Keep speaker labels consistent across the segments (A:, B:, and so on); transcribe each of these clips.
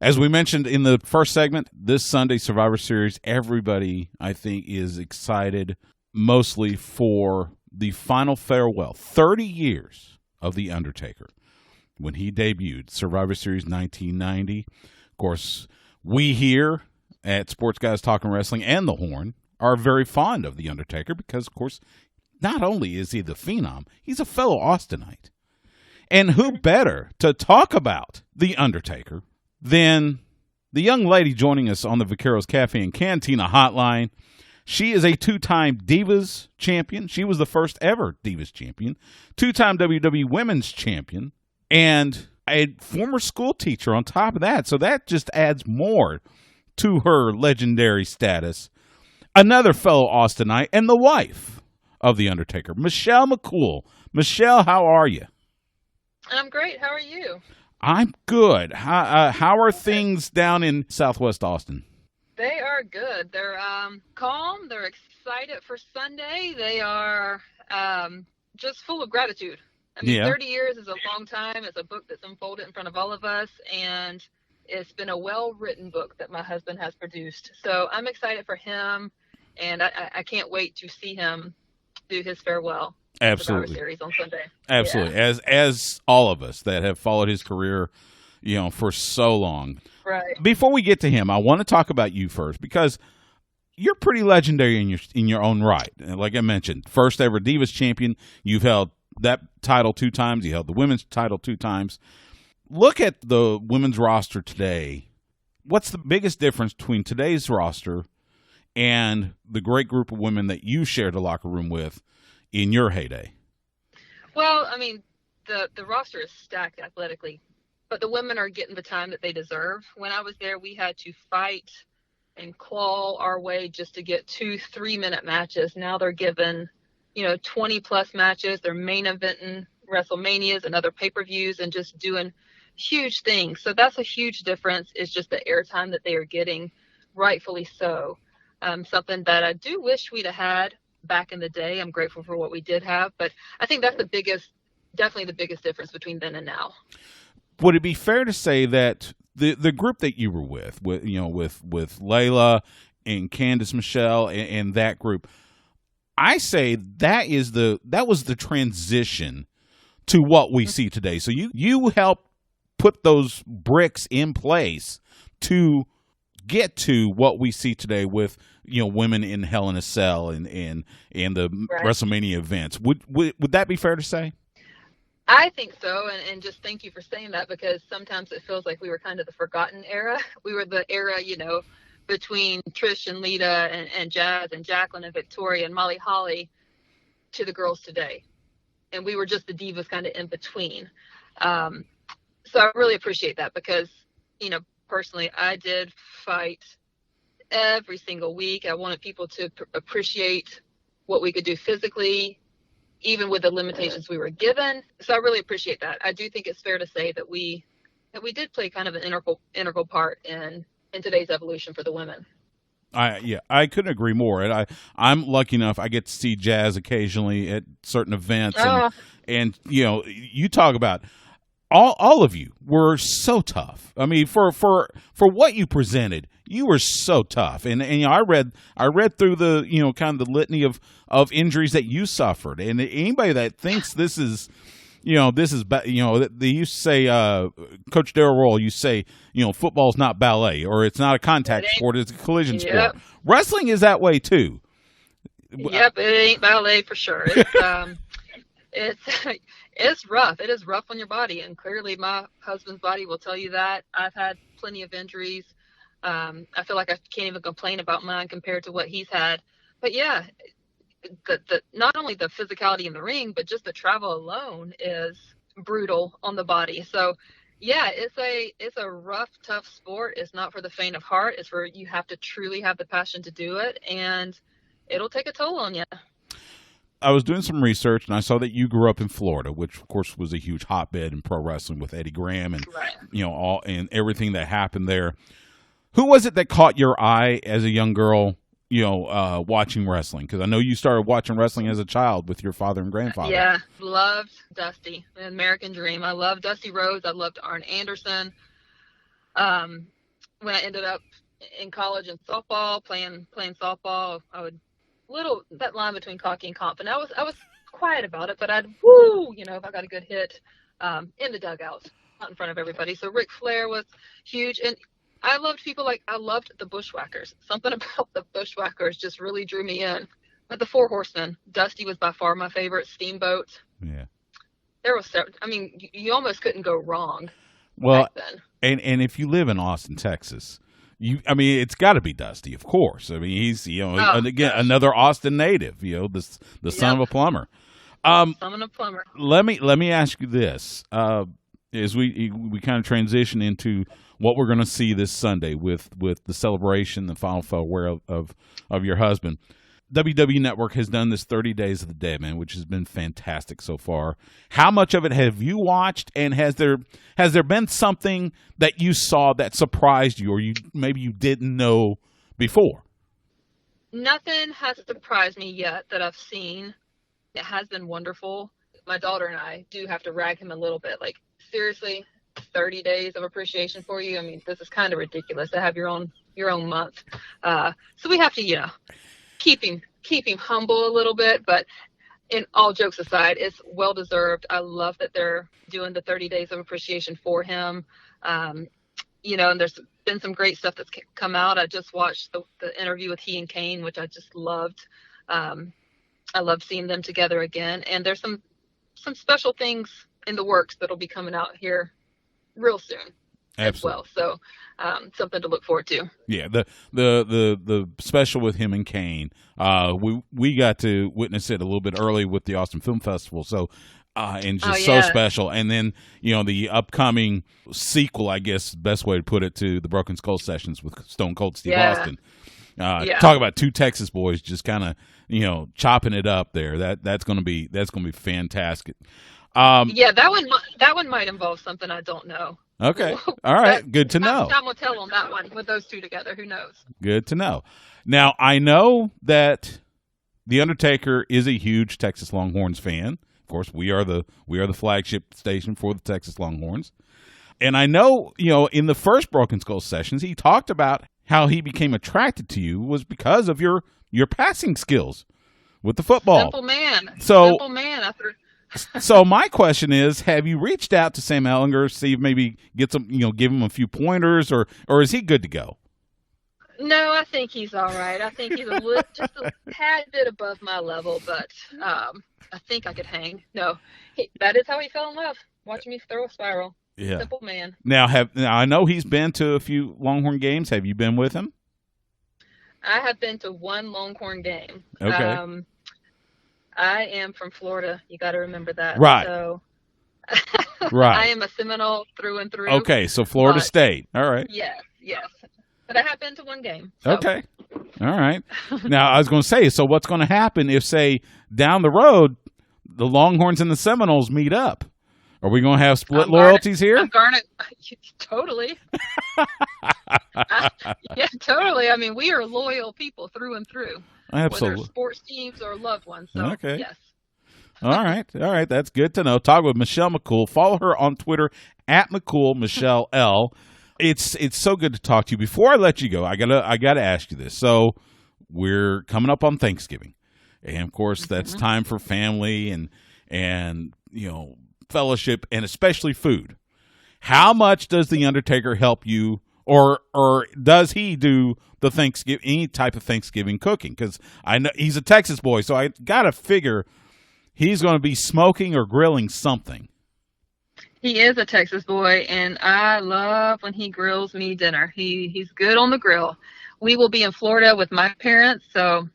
A: As we mentioned in the first segment, this Sunday Survivor Series, everybody, I think, is excited mostly for the final farewell. 30 years of The Undertaker when he debuted Survivor Series 1990. Of course, we here at Sports Guys Talking Wrestling and The Horn are very fond of The Undertaker because, of course, not only is he the Phenom, he's a fellow Austinite. And who better to talk about The Undertaker than the young lady joining us on the Vaqueros Cafe and Cantina hotline. She is a two-time Divas champion. She was the first ever Divas champion, two-time WWE Women's champion, and a former school teacher on top of that. So that just adds more to her legendary status. Another fellow Austinite and the wife of The Undertaker, Michelle McCool. Michelle, how are you?
B: I'm great. How are you?
A: I'm good. How are things down in Southwest Austin?
B: They are good. They're calm. They're excited for Sunday. They are just full of gratitude. I mean, 30 years is a long time. It's a book that's unfolded in front of all of us, and it's been a well-written book that my husband has produced. So I'm excited for him, and I can't wait to see him do his farewell.
A: Absolutely.
B: Series on Sunday.
A: Absolutely. Yeah. As all of us that have followed his career, for so long.
B: Right.
A: Before we get to him, I want to talk about you first because you're pretty legendary in your own right. Like I mentioned, first ever Divas champion. You've held that title 2 times. You held the women's title 2 times. Look at the women's roster today. What's the biggest difference between today's roster and the great group of women that you shared the locker room with in your heyday?
B: Well, I mean, the roster is stacked athletically, but the women are getting the time that they deserve. When I was there, we had to fight and claw our way just to get 2-3 minute matches. Now they're given, 20 plus matches. They're main eventing WrestleManias and other pay-per-views and just doing huge things. So that's a huge difference. It's just the airtime that they are getting, rightfully so. Something that I do wish we'd have had back in the day. I'm grateful for what we did have, but I think that's definitely the biggest difference between then and now.
A: Would it be fair to say that the group that you were with Layla and Candice Michelle and that group, I say that was the transition to what we see today. So you helped put those bricks in place to get to what we see today with women in Hell in a Cell and the
B: right.
A: WrestleMania events. Would that be fair to say?
B: I think so, and just thank you for saying that, because sometimes it feels like we were kind of the forgotten era. We were the era, between Trish and Lita and Jazz and Jacqueline and Victoria and Molly Holly to the girls today. And we were just the divas kind of in between. So I really appreciate that because, personally, I did fight every single week. I wanted people to appreciate what we could do physically, even with the limitations we were given. So I really appreciate that. I do think it's fair to say that we did play kind of an integral part in today's evolution for the women.
A: I couldn't agree more. And I'm lucky enough I get to see Jazz occasionally at certain events, and you talk about all of you were so tough. I mean, for what you presented, you were so tough. And I read through the kind of the litany of injuries that you suffered. And anybody that thinks this is they used to say, Coach Darrell Roll, you say, football's not ballet, or it's not a contact sport, it's a collision sport. Wrestling is that way too.
B: Yep, it ain't ballet for sure. It's rough. It is rough on your body, and clearly my husband's body will tell you that. I've had plenty of injuries. I feel like I can't even complain about mine compared to what he's had. But yeah, the not only the physicality in the ring, but just the travel alone is brutal on the body. So yeah, it's a rough, tough sport. It's not for the faint of heart. It's where you have to truly have the passion to do it, and it'll take a toll on you.
A: I was doing some research, and I saw that you grew up in Florida, which of course was a huge hotbed in pro wrestling with Eddie Graham and
B: right.
A: All and everything that happened there. Who was it that caught your eye as a young girl, watching wrestling? Because I know you started watching wrestling as a child with your father and grandfather.
B: Yeah, loved Dusty, the American Dream. I loved Dusty Rhodes. I loved Arn Anderson. When I ended up in college and softball, playing softball, I would that line between cocky and confident. I was quiet about it, but I'd if I got a good hit in the dugout, not in front of everybody. So Ric Flair was huge, and I loved the Bushwhackers. Something about the Bushwhackers just really drew me in. But the Four Horsemen, Dusty was by far my favorite. Steamboat.
A: Yeah.
B: There was, you almost couldn't go wrong.
A: Well,
B: back then.
A: and if you live in Austin, Texas, it's got to be Dusty, of course. I mean, he's again another Austin native. The son of a plumber.
B: Son of a plumber.
A: Let me ask you this: as we kind of transition into what we're going to see this Sunday with the celebration, the final farewell of your husband. WWE Network has done this 30 Days of the Dead Man, which has been fantastic so far. How much of it have you watched, and has there been something that you saw that surprised you, or maybe you didn't know before?
B: Nothing has surprised me yet that I've seen. It has been wonderful. My daughter and I do have to rag him a little bit. Like, seriously, 30 days of appreciation for you? I mean, this is kind of ridiculous to have your own month. So we have to, keep him humble a little bit, but in all jokes aside, it's well deserved. I love that they're doing the 30 days of appreciation for him. And there's been some great stuff that's come out. I just watched the interview with he and Kane, which I just loved. I loved seeing them together again. And there's some special things in the works that'll be coming out here real soon.
A: Absolutely.
B: As well. So something to look forward to.
A: Yeah, the special with him and Kane, we got to witness it a little bit early with the Austin Film Festival. So and just so special. And then the upcoming sequel, I guess, best way to put it, to the Broken Skull Sessions with Stone Cold Steve Austin. Talk about two Texas boys just kind of chopping it up there. That's gonna be fantastic. That one might involve something I don't know. Okay. All right. Good to know.
B: Time will tell on that one with those two together. Who knows?
A: Good to know. Now, I know that the Undertaker is a huge Texas Longhorns fan. Of course, we are the flagship station for the Texas Longhorns. And I know, in the first Broken Skull Sessions, he talked about how he became attracted to you was because of your passing skills with the football.
B: Simple man.
A: So my question is, have you reached out to Sam Ellinger, see if maybe get some, give him a few pointers, or is he good to go?
B: No, I think he's all right. I think he's just a tad bit above my level, but I think I could hang. No, that is how he fell in love, watching me throw a spiral.
A: Yeah.
B: Simple man.
A: Now I know he's been to a few Longhorn games. Have you been with him?
B: I have been to one Longhorn game.
A: Okay.
B: I am from Florida. You got to remember that.
A: Right.
B: So,
A: right.
B: I am a Seminole through and through.
A: Okay, so Florida State. All right.
B: Yes. But I have been to one game. So.
A: Okay. All right. Now, I was going to say, so what's going to happen if, say, down the road, the Longhorns and the Seminoles meet up? Are we going to have split loyalties here?
B: Totally. Yeah, totally. I mean, we are loyal people through and through.
A: Absolutely.
B: Whether sports teams or loved ones. So,
A: okay.
B: Yes.
A: All right. That's good to know. Talk with Michelle McCool. Follow her on Twitter at McCool Michelle L. It's so good to talk to you. Before I let you go, I gotta ask you this. So we're coming up on Thanksgiving, and of course that's time for family and fellowship, and especially food. How much does the Undertaker help you, or does he do the any type of Thanksgiving cooking? Because I know he's a Texas boy, so I gotta figure he's going to be smoking or grilling something.
B: He is a Texas boy, and I love when he grills me dinner. He's good on the grill. We will be in Florida with my parents, so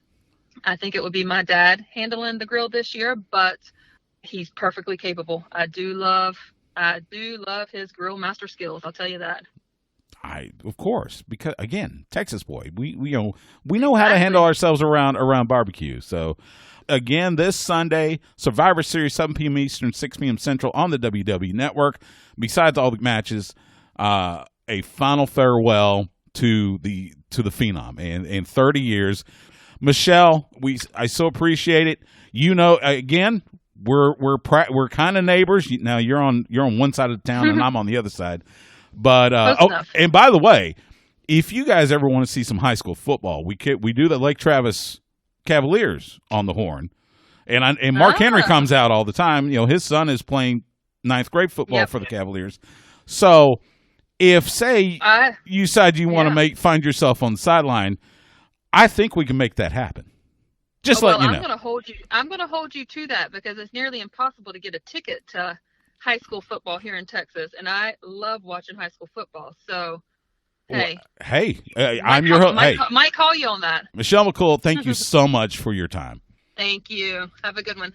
B: I think it would be my dad handling the grill this year, but he's perfectly capable. I do love his grill master skills. I'll tell you that.
A: Of course, because again, Texas boy, we know how to handle ourselves around barbecue. So again, this Sunday, Survivor Series, 7 p.m. Eastern, 6 p.m. Central on the WWE Network. Besides all the matches, a final farewell to the Phenom and 30 years. Michelle, I so appreciate it. Again, we're kind of neighbors. Now you're on one side of the town and I'm on the other side. But
B: Close enough.
A: and by the way, if you guys ever want to see some high school football, we do the Lake Travis Cavaliers on the Horn, and Mark Henry comes out all the time. You know, his son is playing ninth grade football for the Cavaliers. So if say you decide you want to find yourself on the sideline, I think we can make that happen. Just let you know.
B: I'm going to hold you to that because it's nearly impossible to get a ticket to high school football here in Texas, and I love watching high school football. So,
A: I'm your host.
B: Might call you on that.
A: Michelle McCool, thank you so much for your time.
B: Thank you. Have a good one.